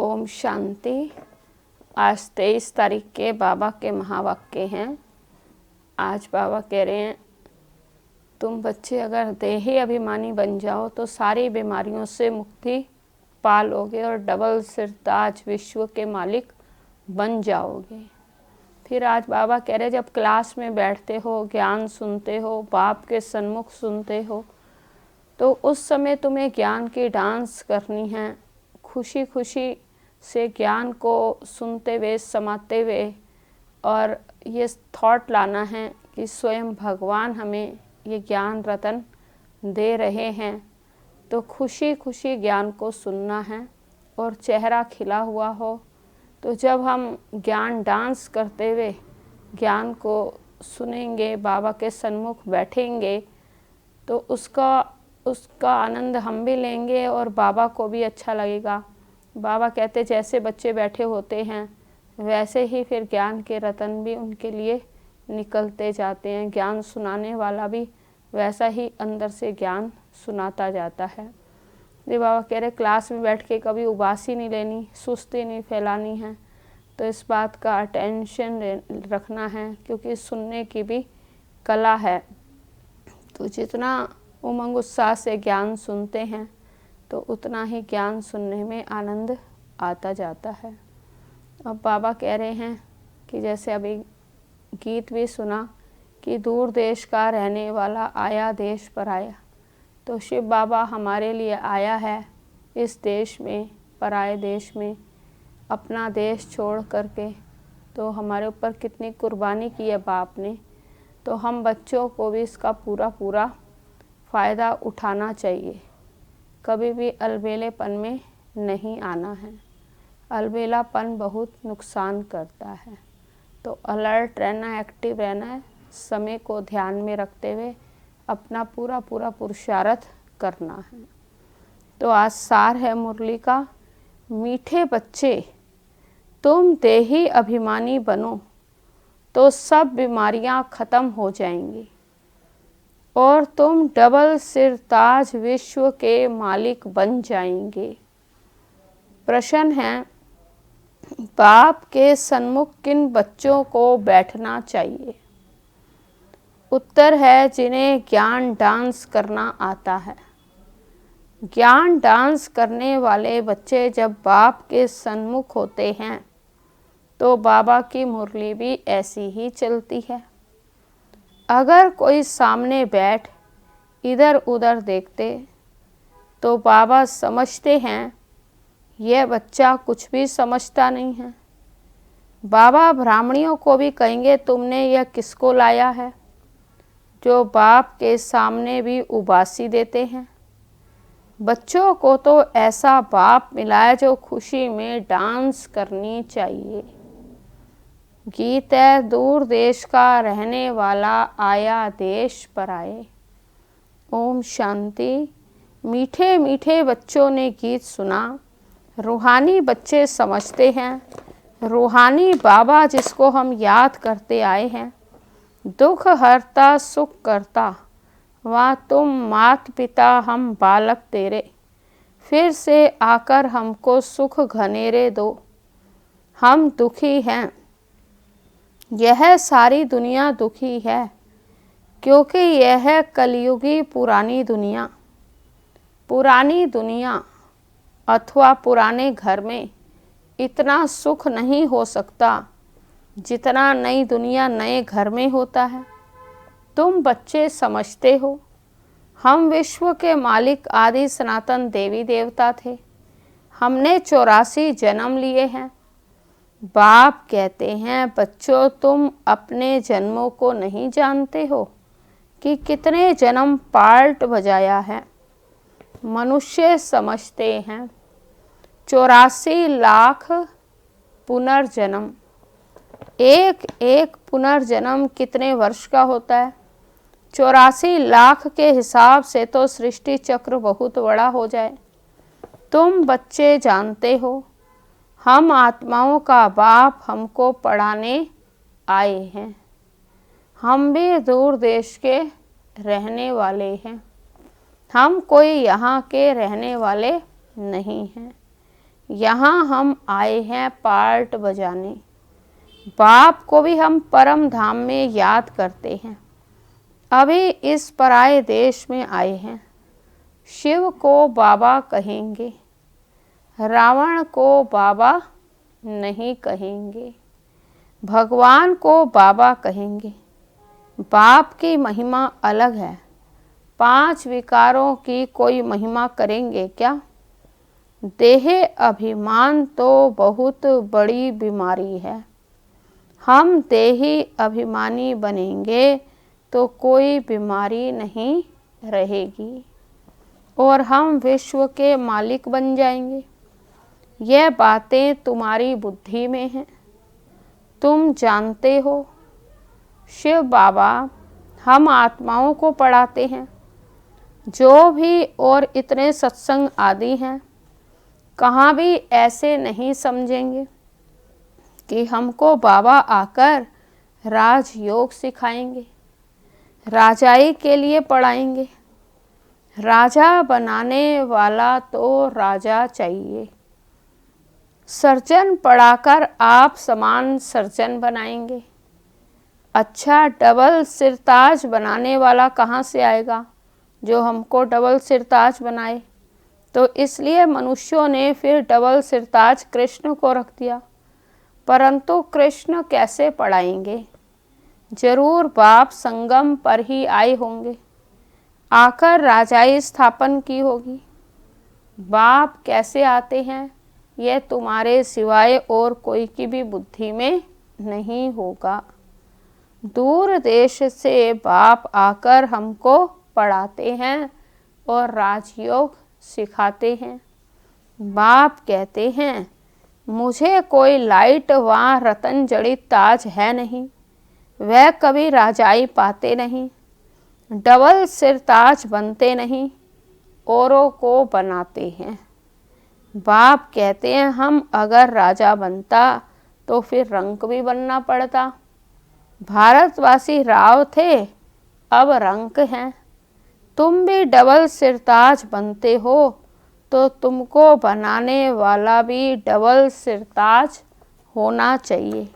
ओम शांति। आज 23 तारीख के बाबा के महावाक्य हैं। आज बाबा कह रहे हैं, तुम बच्चे अगर देही अभिमानी बन जाओ तो सारी बीमारियों से मुक्ति पा लोगे और डबल सिरताज विश्व के मालिक बन जाओगे। फिर आज बाबा कह रहे, जब क्लास में बैठते हो, ज्ञान सुनते हो, बाप के सन्मुख सुनते हो, तो उस समय तुम्हें ज्ञान की डांस करनी है। खुशी खुशी से ज्ञान को सुनते हुए, समाते हुए, और ये थॉट लाना है कि स्वयं भगवान हमें ये ज्ञान रतन दे रहे हैं, तो खुशी खुशी ज्ञान को सुनना है और चेहरा खिला हुआ हो। तो जब हम ज्ञान डांस करते हुए ज्ञान को सुनेंगे, बाबा के सन्मुख बैठेंगे, तो उसका आनंद हम भी लेंगे और बाबा को भी अच्छा लगेगा। बाबा कहते जैसे बच्चे बैठे होते हैं वैसे ही फिर ज्ञान के रतन भी उनके लिए निकलते जाते हैं। ज्ञान सुनाने वाला भी वैसा ही अंदर से ज्ञान सुनाता जाता है। ये बाबा कह रहे, क्लास में बैठ के कभी उबासी नहीं लेनी, सुस्ती नहीं फैलानी है। तो इस बात का अटेंशन रखना है, क्योंकि सुनने की भी कला है। तो जितना उमंग उत्साह से ज्ञान सुनते हैं तो उतना ही ज्ञान सुनने में आनंद आता जाता है। अब बाबा कह रहे हैं कि जैसे अभी गीत भी सुना कि दूर देश का रहने वाला आया देश पर आया, तो शिव बाबा हमारे लिए आया है इस देश में, पराए देश में, अपना देश छोड़ करके। तो हमारे ऊपर कितनी कुर्बानी की है बाप ने, तो हम बच्चों को भी इसका पूरा फ़ायदा उठाना चाहिए। कभी भी अलबेलेपन में नहीं आना है। अलबेलापन बहुत नुकसान करता है। तो अलर्ट रहना, एक्टिव रहना है, समय को ध्यान में रखते हुए अपना पूरा पुरुषार्थ करना है। तो आज सार है मुरली का, मीठे बच्चे तुम देही अभिमानी बनो तो सब बीमारियां खत्म हो जाएंगी और तुम डबल सिरताज विश्व के मालिक बन जाएंगे। प्रश्न है, बाप के सन्मुख किन बच्चों को बैठना चाहिए? उत्तर है, जिन्हें ज्ञान डांस करना आता है। ज्ञान डांस करने वाले बच्चे जब बाप के सन्मुख होते हैं तो बाबा की मुरली भी ऐसी ही चलती है। अगर कोई सामने बैठ इधर उधर देखते तो बाबा समझते हैं यह बच्चा कुछ भी समझता नहीं है। बाबा ब्राह्मणियों को भी कहेंगे, तुमने यह किसको लाया है, जो बाप के सामने भी उबासी देते हैं। बच्चों को तो ऐसा बाप मिला है जो खुशी में डांस करनी चाहिए। गीत है, दूर देश का रहने वाला आया देश पर आए। ओम शांति। मीठे मीठे बच्चों ने गीत सुना। रूहानी बच्चे समझते हैं, रूहानी बाबा जिसको हम याद करते आए हैं, दुख हरता सुख करता, वह तुम मात पिता हम बालक तेरे, फिर से आकर हमको सुख घनेरे दो। हम दुखी हैं, यह सारी दुनिया दुखी है, क्योंकि यह है कलयुगी पुरानी दुनिया अथवा पुराने घर में इतना सुख नहीं हो सकता जितना नई दुनिया नए घर में होता है। तुम बच्चे समझते हो, हम विश्व के मालिक आदि सनातन देवी देवता थे। हमने 84 जन्म लिए हैं। बाप कहते हैं, बच्चों तुम अपने जन्मों को नहीं जानते हो कि कितने जन्म पार्ट बजाया है। मनुष्य समझते हैं 84 लाख पुनर्जन्म। एक एक पुनर्जन्म कितने वर्ष का होता है? 84 लाख के हिसाब से तो सृष्टि चक्र बहुत बड़ा हो जाए। तुम बच्चे जानते हो, हम आत्माओं का बाप हमको पढ़ाने आए हैं। हम भी दूर देश के रहने वाले हैं, हम कोई यहाँ के रहने वाले नहीं हैं। यहाँ हम आए हैं पार्ट बजाने। बाप को भी हम परम धाम में याद करते हैं। अभी इस पराये देश में आए हैं। शिव को बाबा कहेंगे, रावण को बाबा नहीं कहेंगे। भगवान को बाबा कहेंगे। बाप की महिमा अलग है। 5 विकारों की कोई महिमा करेंगे क्या? देह अभिमान तो बहुत बड़ी बीमारी है। हम देही अभिमानी बनेंगे तो कोई बीमारी नहीं रहेगी और हम विश्व के मालिक बन जाएंगे। यह बातें तुम्हारी बुद्धि में हैं, तुम जानते हो। शिव बाबा हम आत्माओं को पढ़ाते हैं। जो भी और इतने सत्संग आदि हैं, कहाँ भी ऐसे नहीं समझेंगे कि हमको बाबा आकर राजयोग सिखाएंगे, राजाई के लिए पढ़ाएंगे। राजा बनाने वाला तो राजा चाहिए। सर्जन पढ़ाकर आप समान सर्जन बनाएंगे। अच्छा, डबल सिरताज बनाने वाला कहाँ से आएगा जो हमको डबल सिरताज बनाए? तो इसलिए मनुष्यों ने फिर डबल सिरताज कृष्ण को रख दिया। परंतु कृष्ण कैसे पढ़ाएंगे? जरूर बाप संगम पर ही आए होंगे, आकर राजाई स्थापन की होगी। बाप कैसे आते हैं यह तुम्हारे सिवाय और कोई की भी बुद्धि में नहीं होगा। दूर देश से बाप आकर हमको पढ़ाते हैं और राजयोग सिखाते हैं। बाप कहते हैं, मुझे कोई लाइट व रतन जड़ित ताज है नहीं, वह कभी राजाई पाते नहीं, डबल सिरताज बनते नहीं, औरों को बनाते हैं। बाप कहते हैं, हम अगर राजा बनता तो फिर रंक भी बनना पड़ता। भारतवासी राव थे, अब रंक हैं। तुम भी डबल सिरताज बनते हो तो तुमको बनाने वाला भी डबल सिरताज होना चाहिए,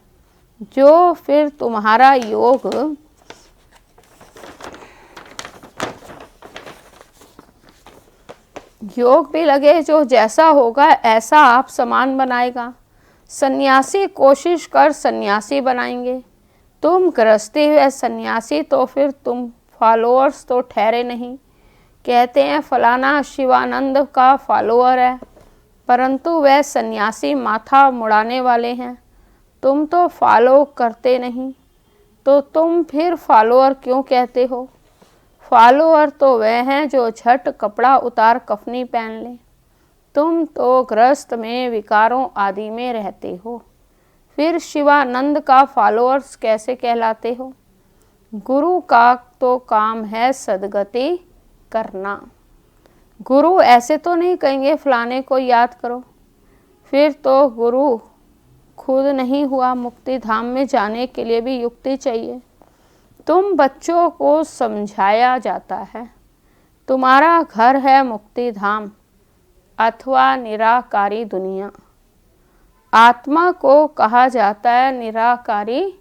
जो फिर तुम्हारा योग भी लगे, जो जैसा होगा ऐसा आप समान बनाएगा। सन्यासी कोशिश कर सन्यासी बनाएंगे, तुम गृहस्थी हुए सन्यासी तो फिर तुम फॉलोअर्स तो ठहरे नहीं। कहते हैं फलाना शिवानंद का फॉलोअर है, परंतु वह सन्यासी माथा मुड़ाने वाले हैं, तुम तो फॉलो करते नहीं, तो तुम फिर फॉलोअर क्यों कहते हो? फॉलोअर तो वह हैं जो झट कपड़ा उतार कफनी पहन लें। तुम तो गृहस्थ में विकारों आदि में रहते हो, फिर शिवानंद का फॉलोअर्स कैसे कहलाते हो? गुरु का तो काम है सदगति करना। गुरु ऐसे तो नहीं कहेंगे फलाने को याद करो, फिर तो गुरु खुद नहीं हुआ। मुक्ति धाम में जाने के लिए भी युक्ति चाहिए। तुम बच्चों को समझाया जाता है, तुम्हारा घर है मुक्ति धाम अथवा निराकारी दुनिया। आत्मा को कहा जाता है निराकारी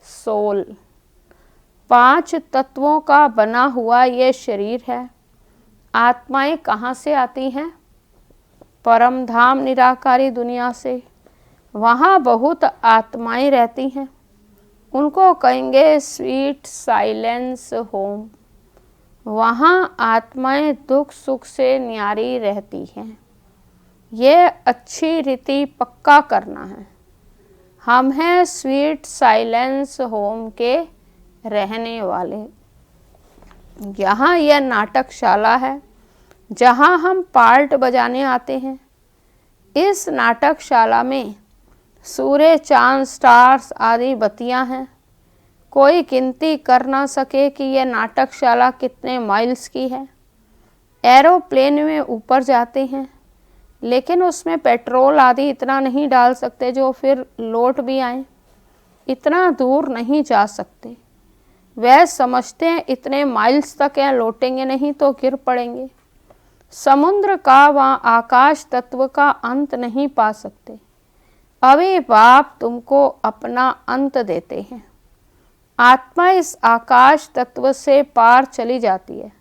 सोल। 5 तत्वों का बना हुआ ये शरीर है। आत्माएं कहाँ से आती हैं? परम धाम निराकारी दुनिया से। वहाँ बहुत आत्माएं रहती हैं, उनको कहेंगे स्वीट साइलेंस होम। वहाँ आत्माएं दुख सुख से न्यारी रहती हैं। ये अच्छी रीति पक्का करना है। हम हैं स्वीट साइलेंस होम के रहने वाले। यहाँ यह नाटकशाला है जहाँ हम पार्ट बजाने आते हैं। इस नाटकशाला में सूर्य चांद स्टार्स आदि बत्तियां हैं। कोई गिनती कर ना सके कि यह नाटकशाला कितने माइल्स की है। एरोप्लेन में ऊपर जाते हैं, लेकिन उसमें पेट्रोल आदि इतना नहीं डाल सकते जो फिर लौट भी आए। इतना दूर नहीं जा सकते। वह समझते हैं इतने माइल्स तक हैं, लौटेंगे नहीं तो गिर पड़ेंगे। समुद्र का व आकाश तत्व का अंत नहीं पा सकते। अभी बाप तुमको अपना अंत देते हैं। आत्मा इस आकाश तत्व से पार चली जाती है।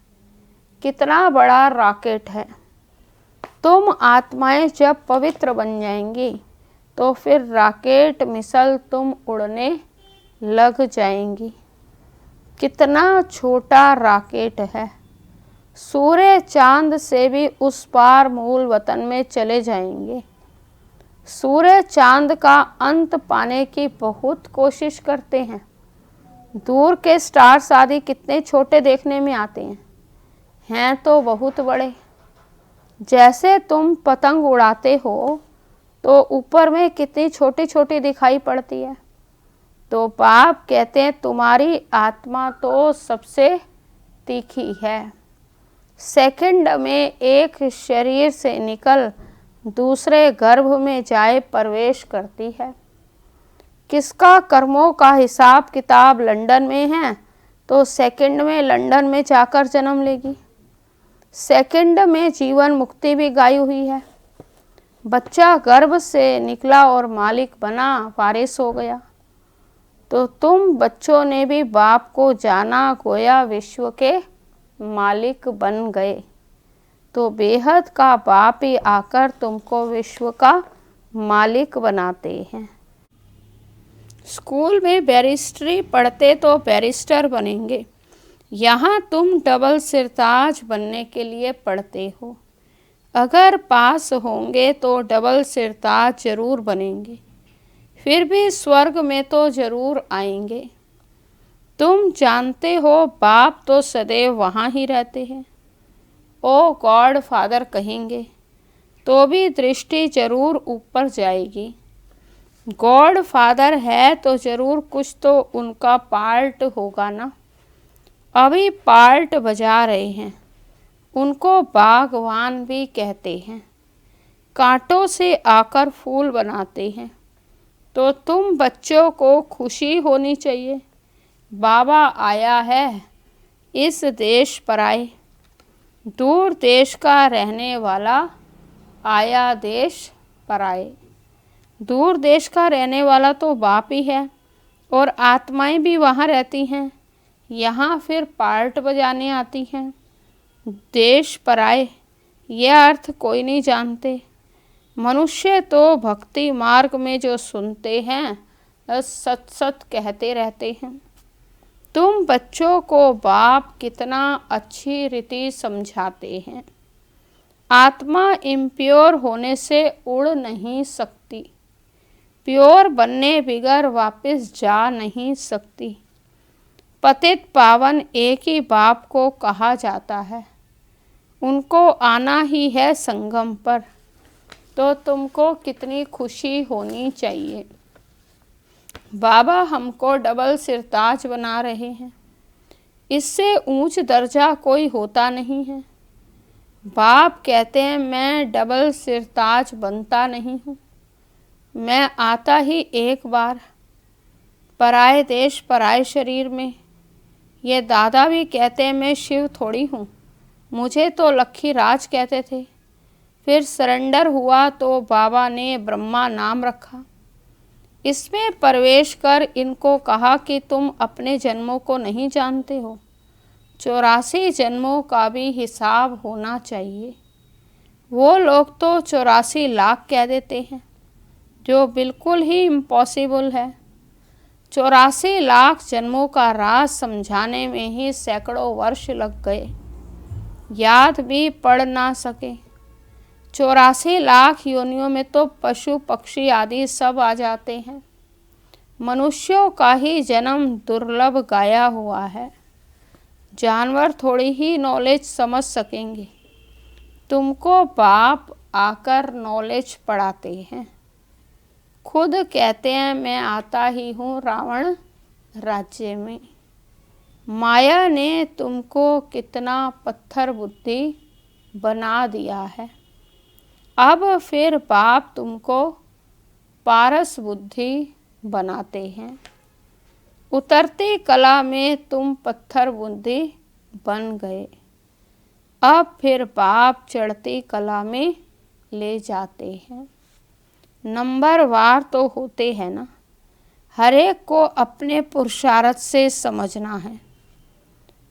कितना बड़ा रॉकेट है। तुम आत्माएं जब पवित्र बन जाएंगी तो फिर रॉकेट मिसल तुम उड़ने लग जाएंगी। कितना छोटा रॉकेट है। सूर्य चांद से भी उस पार मूल वतन में चले जाएंगे। सूर्य चांद का अंत पाने की बहुत कोशिश करते हैं। दूर के स्टार्स आदि कितने छोटे देखने में आते हैं तो बहुत बड़े। जैसे तुम पतंग उड़ाते हो तो ऊपर में कितनी छोटी छोटी दिखाई पड़ती है। तो बाप कहते हैं तुम्हारी आत्मा तो सबसे तीखी है। सेकंड में एक शरीर से निकल दूसरे गर्भ में जाए प्रवेश करती है। किसका कर्मों का हिसाब किताब लंदन में है तो सेकंड में लंदन में जाकर जन्म लेगी। सेकंड में जीवन मुक्ति भी गाई हुई है। बच्चा गर्भ से निकला और मालिक बना, वारिस हो गया। तो तुम बच्चों ने भी बाप को जाना, गोया विश्व के मालिक बन गए। तो बेहद का बाप ही आकर तुमको विश्व का मालिक बनाते हैं। स्कूल में बैरिस्ट्री पढ़ते तो बैरिस्टर बनेंगे। यहाँ तुम डबल सिरताज बनने के लिए पढ़ते हो। अगर पास होंगे तो डबल सिरताज जरूर बनेंगे। फिर भी स्वर्ग में तो जरूर आएंगे। तुम जानते हो बाप तो सदैव वहाँ ही रहते हैं। ओ गॉड फादर कहेंगे तो भी दृष्टि जरूर ऊपर जाएगी। गॉड फादर है तो जरूर कुछ तो उनका पार्ट होगा ना। अभी पार्ट बजा रहे हैं। उनको बागवान भी कहते हैं। कांटों से आकर फूल बनाते हैं। तो तुम बच्चों को खुशी होनी चाहिए। बाबा आया है इस देश पर आए। दूर देश का रहने वाला आया देश पर आए। दूर देश का रहने वाला तो बाप ही है और आत्माएं भी वहाँ रहती हैं। यहाँ फिर पार्ट बजाने आती हैं। देश पर आए यह अर्थ कोई नहीं जानते। मनुष्य तो भक्ति मार्ग में जो सुनते हैं सत सत कहते रहते हैं। तुम बच्चों को बाप कितना अच्छी रीति समझाते हैं। आत्मा इम्प्योर होने से उड़ नहीं सकती। प्योर बनने बिगर वापस जा नहीं सकती। पतित पावन एक ही बाप को कहा जाता है। उनको आना ही है संगम पर। तो तुमको कितनी खुशी होनी चाहिए। बाबा हमको डबल सिरताज बना रहे हैं। इससे ऊंच दर्जा कोई होता नहीं है। बाप कहते हैं मैं डबल सिरताज बनता नहीं हूँ। मैं आता ही एक बार पराए देश पराए शरीर में। ये दादा भी कहते हैं मैं शिव थोड़ी हूँ। मुझे तो लक्खी राज कहते थे। फिर सरेंडर हुआ तो बाबा ने ब्रह्मा नाम रखा। इसमें प्रवेश कर इनको कहा कि तुम अपने जन्मों को नहीं जानते हो। 84 जन्मों का भी हिसाब होना चाहिए। वो लोग तो 84 लाख कह देते हैं जो बिल्कुल ही इम्पॉसिबल है। 84 लाख जन्मों का राज समझाने में ही सैकड़ों वर्ष लग गए। याद भी पढ़ ना सके। 84 लाख योनियों में तो पशु पक्षी आदि सब आ जाते हैं। मनुष्यों का ही जन्म दुर्लभ गाया हुआ है। जानवर थोड़ी ही नॉलेज समझ सकेंगे। तुमको बाप आकर नॉलेज पढ़ाते हैं। खुद कहते हैं मैं आता ही हूँ रावण राज्य में। माया ने तुमको कितना पत्थर बुद्धि बना दिया है। अब फिर बाप तुमको पारस बुद्धि बनाते हैं। उतरती कला में तुम पत्थर बुद्धि बन गए। अब फिर बाप चढ़ती कला में ले जाते हैं। नंबरवार तो होते हैं ना, हर एक को अपने पुरुषार्थ से समझना है।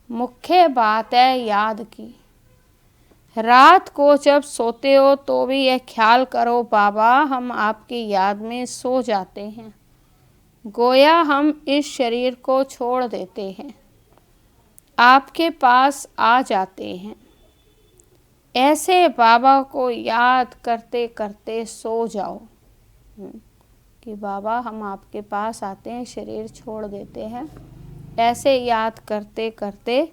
मुख्य बात है याद की। रात को जब सोते हो तो भी यह ख्याल करो, बाबा हम आपकी याद में सो जाते हैं, गोया हम इस शरीर को छोड़ देते हैं, आपके पास आ जाते हैं। ऐसे बाबा को याद करते करते सो जाओ कि बाबा हम आपके पास आते हैं, शरीर छोड़ देते हैं। ऐसे याद करते करते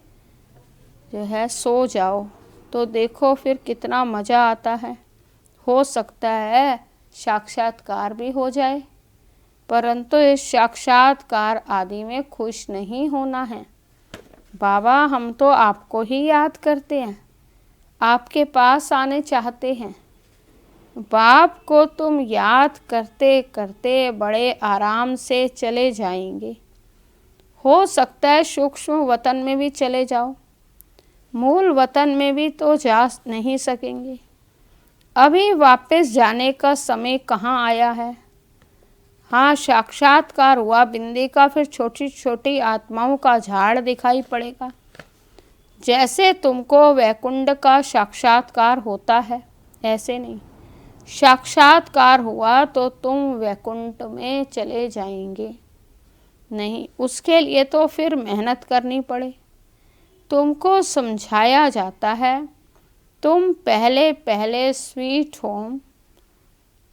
जो है सो जाओ तो देखो फिर कितना मज़ा आता है। हो सकता है साक्षात्कार भी हो जाए, परंतु इस साक्षात्कार आदि में खुश नहीं होना है। बाबा हम तो आपको ही याद करते हैं, आपके पास आने चाहते हैं। बाप को तुम याद करते करते बड़े आराम से चले जाएंगे। हो सकता है सूक्ष्म वतन में भी चले जाओ, मूल वतन में भी तो जा नहीं सकेंगे। अभी वापस जाने का समय कहाँ आया है। हाँ साक्षात्कार हुआ बिंदी का, फिर छोटी छोटी आत्माओं का झाड़ दिखाई पड़ेगा। जैसे तुमको वैकुंठ का साक्षात्कार होता है ऐसे नहीं, साक्षात्कार हुआ तो तुम वैकुंठ में चले जाएंगे नहीं। उसके लिए तो फिर मेहनत करनी पड़े। तुमको समझाया जाता है तुम पहले पहले स्वीट होम,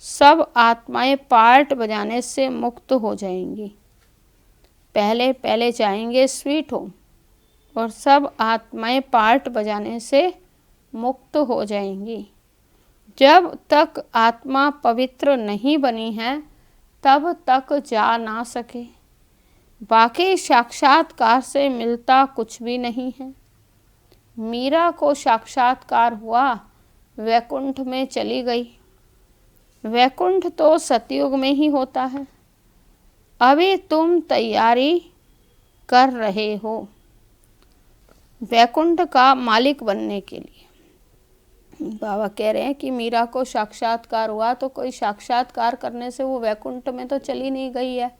सब आत्माएं पार्ट बजाने से मुक्त हो जाएंगी। पहले पहले जाएंगे स्वीट होम और सब आत्माएं पार्ट बजाने से मुक्त हो जाएंगी। जब तक आत्मा पवित्र नहीं बनी है तब तक जा ना सके। बाकी साक्षात्कार से मिलता कुछ भी नहीं है। मीरा को साक्षात्कार हुआ, वैकुंठ में चली गई। वैकुंठ तो सतयुग में ही होता है। अभी तुम तैयारी कर रहे हो वैकुंठ का मालिक बनने के लिए। बाबा कह रहे हैं कि मीरा को साक्षात्कार हुआ तो कोई साक्षात्कार करने से वो वैकुंठ में तो चली नहीं गई है,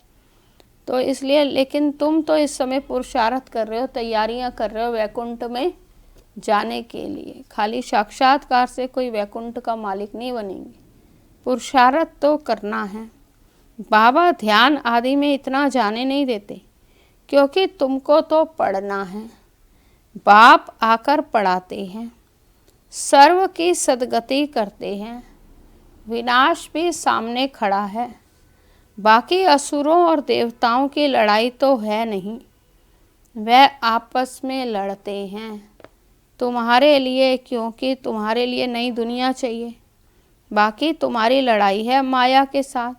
तो इसलिए, लेकिन तुम तो इस समय पुरुषार्थ कर रहे हो, तैयारियां कर रहे हो वैकुंठ में जाने के लिए। खाली साक्षात्कार से कोई वैकुंठ का मालिक नहीं बनेंगे, पुरुषार्थ तो करना है। बाबा ध्यान आदि में इतना जाने नहीं देते क्योंकि तुमको तो पढ़ना है। बाप आकर पढ़ाते हैं, सर्व की सद्गति करते हैं, विनाश भी सामने खड़ा है। बाकी असुरों और देवताओं की लड़ाई तो है नहीं, वह आपस में लड़ते हैं तुम्हारे लिए, क्योंकि तुम्हारे लिए नई दुनिया चाहिए। बाकी तुम्हारी लड़ाई है माया के साथ।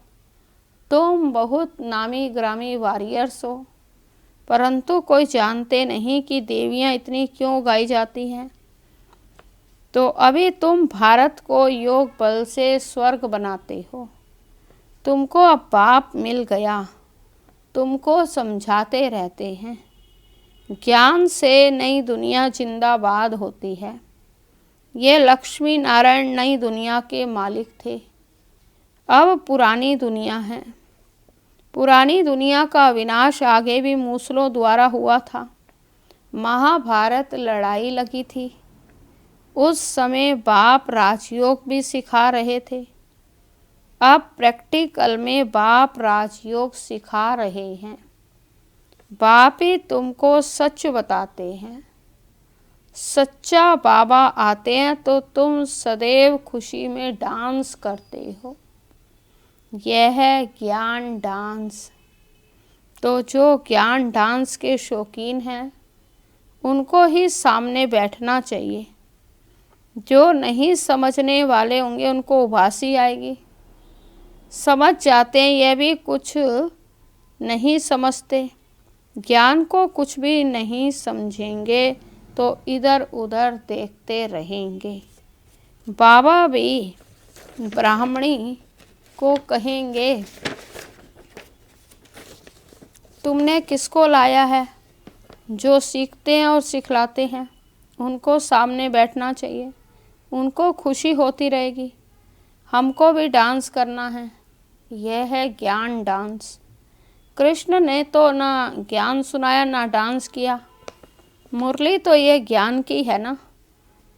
तुम बहुत नामी ग्रामी वॉरियर्स हो, परंतु कोई जानते नहीं कि देवियां इतनी क्यों गाई जाती हैं। तो अभी तुम भारत को योग बल से स्वर्ग बनाते हो। तुमको अब बाप मिल गया, तुमको समझाते रहते हैं। ज्ञान से नई दुनिया जिंदाबाद होती है। ये लक्ष्मी नारायण नई दुनिया के मालिक थे, अब पुरानी दुनिया है। पुरानी दुनिया का विनाश आगे भी मूसलों द्वारा हुआ था। महाभारत लड़ाई लगी थी, उस समय बाप राजयोग भी सिखा रहे थे। अब प्रैक्टिकल में बाप राजयोग सिखा रहे हैं। बाप ही तुमको सच बताते हैं। सच्चा बाबा आते हैं तो तुम सदैव खुशी में डांस करते हो। यह है ज्ञान डांस। तो जो ज्ञान डांस के शौकीन हैं उनको ही सामने बैठना चाहिए। जो नहीं समझने वाले होंगे उनको उबासी आएगी। समझ जाते हैं, यह भी कुछ नहीं समझते, ज्ञान को कुछ भी नहीं समझेंगे तो इधर उधर देखते रहेंगे। बाबा भी ब्राह्मणी को कहेंगे तुमने किसको लाया है। जो सीखते हैं और सिखलाते हैं उनको सामने बैठना चाहिए, उनको खुशी होती रहेगी। हमको भी डांस करना है, यह है ज्ञान डांस। कृष्ण ने तो ना ज्ञान सुनाया ना डांस किया, मुरली तो ये ज्ञान की है ना।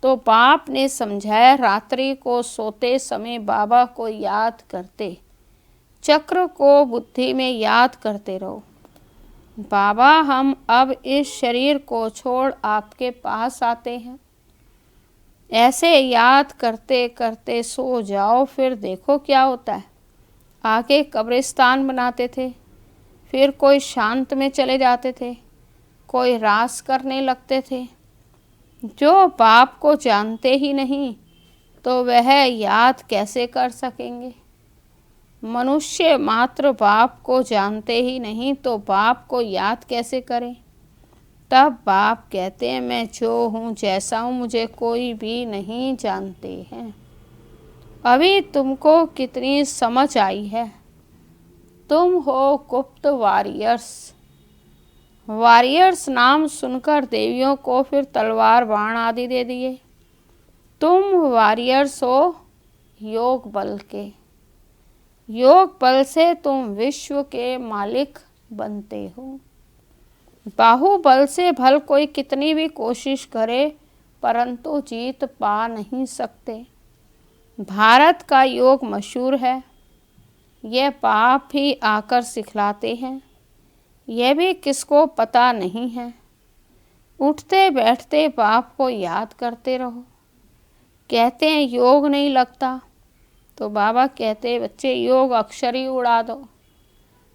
तो बाप ने समझाया, रात्रि को सोते समय बाबा को याद करते, चक्र को बुद्धि में याद करते रहो। बाबा हम अब इस शरीर को छोड़ आपके पास आते हैं। ऐसे याद करते करते सो जाओ, फिर देखो क्या होता है। आगे कब्रिस्तान बनाते थे, फिर कोई शांत में चले जाते थे, कोई रास करने लगते थे। जो बाप को जानते ही नहीं तो वह याद कैसे कर सकेंगे। मनुष्य मात्र बाप को जानते ही नहीं तो बाप को याद कैसे करें। तब बाप कहते हैं, मैं जो हूँ जैसा हूँ मुझे कोई भी नहीं जानते हैं। अभी तुमको कितनी समझ आई है। तुम हो गुप्त वॉरियर्स। वॉरियर्स नाम सुनकर देवियों को फिर तलवार बाण आदि दे दिए। तुम वॉरियर्स हो योग बल के। योग बल से तुम विश्व के मालिक बनते हो। बाहुबल से भल कोई कितनी भी कोशिश करे परंतु जीत पा नहीं सकते। भारत का योग मशहूर है, यह बाप ही आकर सिखलाते हैं। यह भी किसको पता नहीं है। उठते बैठते बाप को याद करते रहो। कहते हैं योग नहीं लगता, तो बाबा कहते हैं बच्चे योग अक्षर ही उड़ा दो।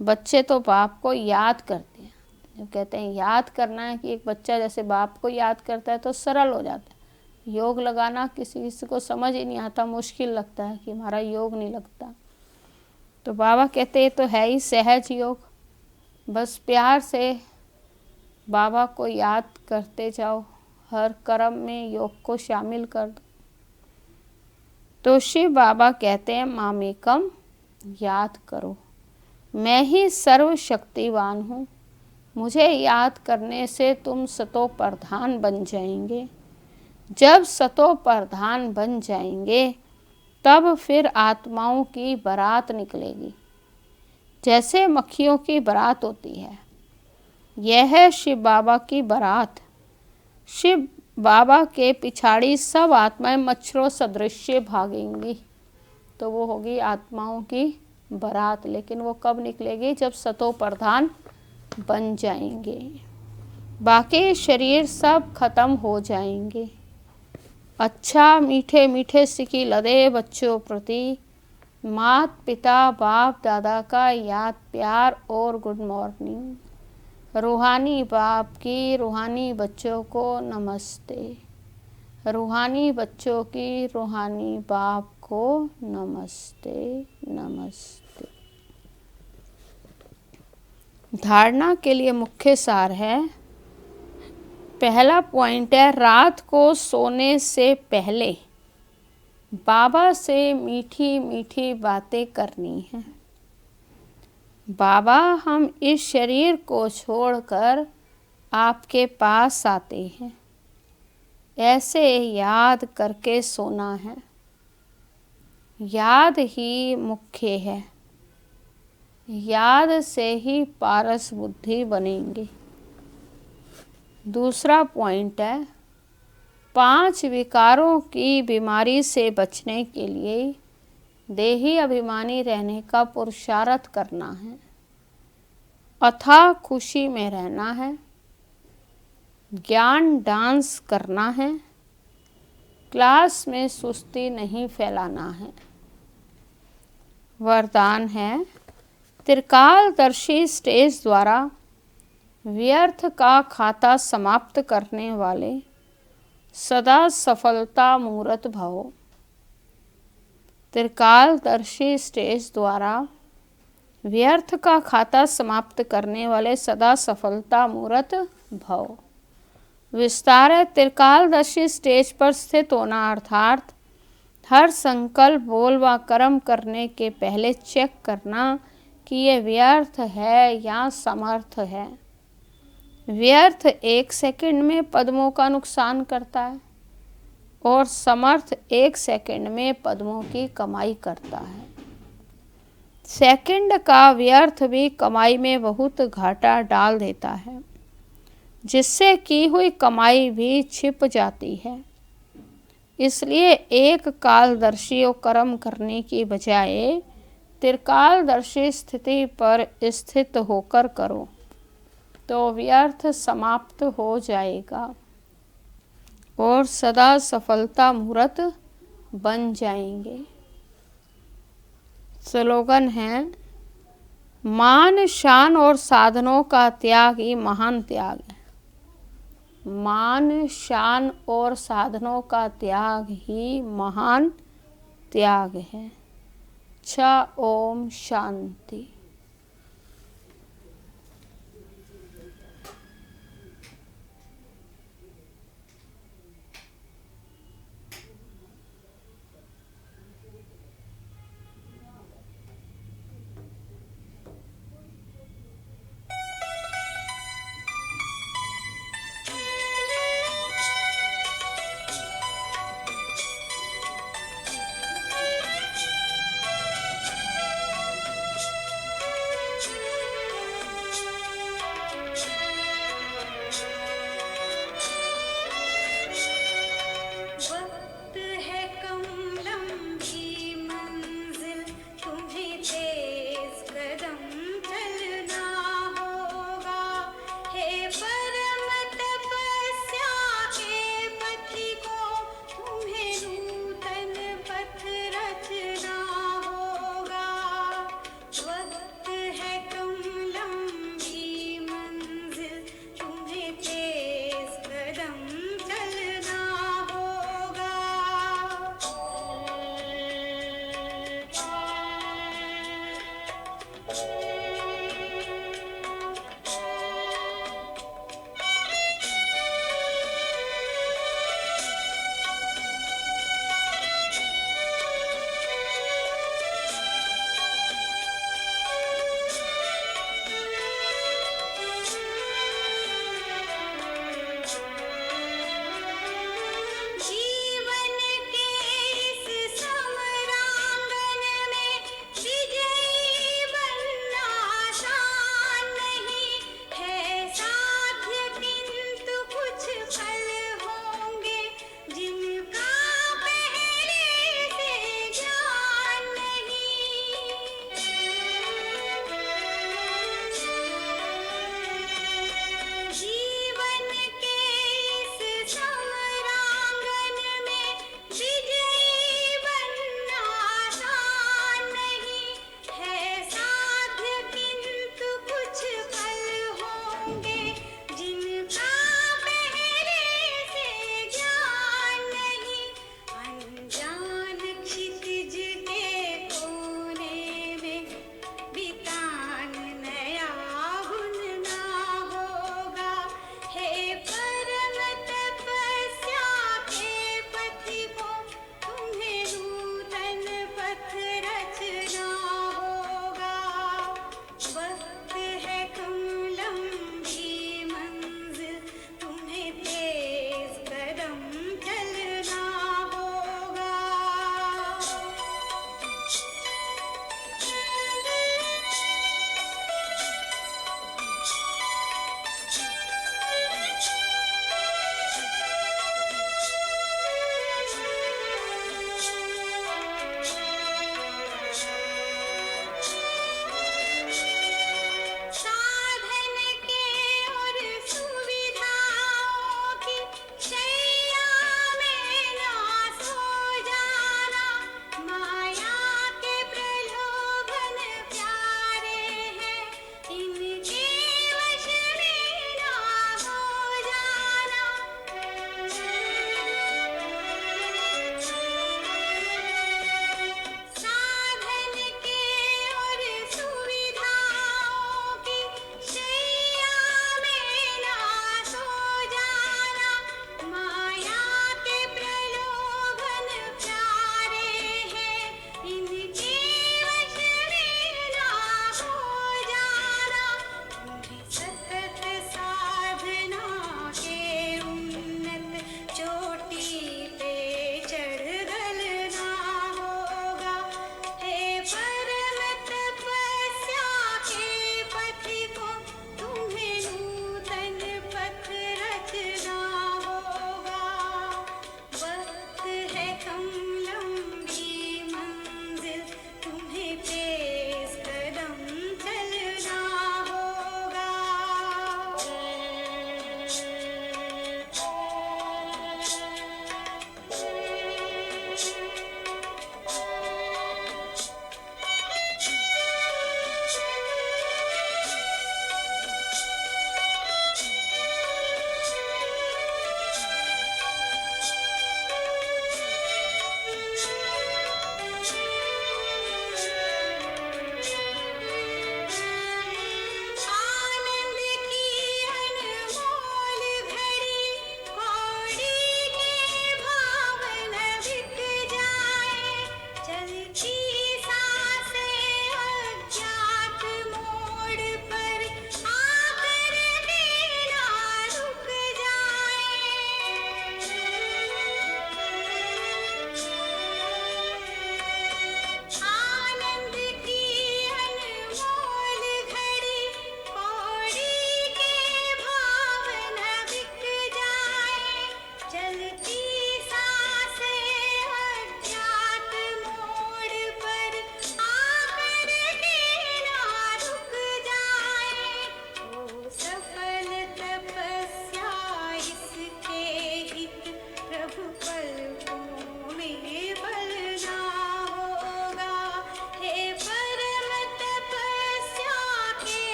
बच्चे तो बाप को याद करते हैं। जब कहते हैं याद करना है कि एक बच्चा जैसे बाप को याद करता है तो सरल हो जाता है। योग लगाना किसी को समझ ही नहीं आता, मुश्किल लगता है कि हमारा योग नहीं लगता। तो बाबा कहते हैं तो है ही सहज योग। बस प्यार से बाबा को याद करते जाओ, हर कर्म में योग को शामिल कर दो। तो शिव बाबा कहते हैं मामेकम याद करो, मैं ही सर्वशक्तिवान हूँ। मुझे याद करने से तुम सतो प्रधान बन जाएंगे। जब सतो प्रधान बन जाएंगे तब फिर आत्माओं की बारात निकलेगी, जैसे मक्खियों की बारात होती है। यह है शिव बाबा की बारात। शिव बाबा के पिछाड़ी सब आत्माएं मच्छरों सदृश्य भागेंगी, तो वो होगी आत्माओं की बारात। लेकिन वो कब निकलेगी? जब सतो प्रधान बन जाएंगे। बाकी शरीर सब खत्म हो जाएंगे। अच्छा मीठे मीठे सिकी लदे बच्चों प्रति मात पिता बाप दादा का याद प्यार और गुड मॉर्निंग। रूहानी बाप की रूहानी बच्चों को नमस्ते। रूहानी बच्चों की रूहानी बाप को नमस्ते नमस्ते। धारणा के लिए मुख्य सार है। पहला पॉइंट है, रात को सोने से पहले बाबा से मीठी मीठी बातें करनी है। बाबा हम इस शरीर को छोड़कर आपके पास आते हैं, ऐसे याद करके सोना है। याद ही मुख्य है, याद से ही पारस बुद्धि बनेंगे। दूसरा पॉइंट है, 5 विकारों की बीमारी से बचने के लिए देही अभिमानी रहने का पुरुषार्थ करना है, अथाह खुशी में रहना है, ज्ञान डांस करना है, क्लास में सुस्ती नहीं फैलाना है। वरदान है, त्रिकालदर्शी स्टेज द्वारा व्यर्थ का खाता समाप्त करने वाले सदा सफलता मूर्त भव। त्रिकालदर्शी स्टेज द्वारा व्यर्थ का खाता समाप्त करने वाले सदा सफलता मूर्त भव। विस्तार है, त्रिकालदर्शी स्टेज पर स्थित होना अर्थात हर संकल्प बोल व कर्म करने के पहले चेक करना कि ये व्यर्थ है या समर्थ है। व्यर्थ 1 सेकंड में पद्मों का नुकसान करता है और समर्थ 1 सेकंड में पद्मों की कमाई करता है। सेकंड का व्यर्थ भी कमाई में बहुत घाटा डाल देता है, जिससे की हुई कमाई भी छिप जाती है। इसलिए एक कालदर्शी कर्म करने की बजाय त्रिकालदर्शी स्थिति पर स्थित होकर करो तो व्यर्थ समाप्त हो जाएगा और सदा सफलता मुहूर्त बन जाएंगे। स्लोगन है, मान शान और साधनों का त्याग ही महान त्याग है। मान शान और साधनों का त्याग ही महान त्याग है। ओम शांति।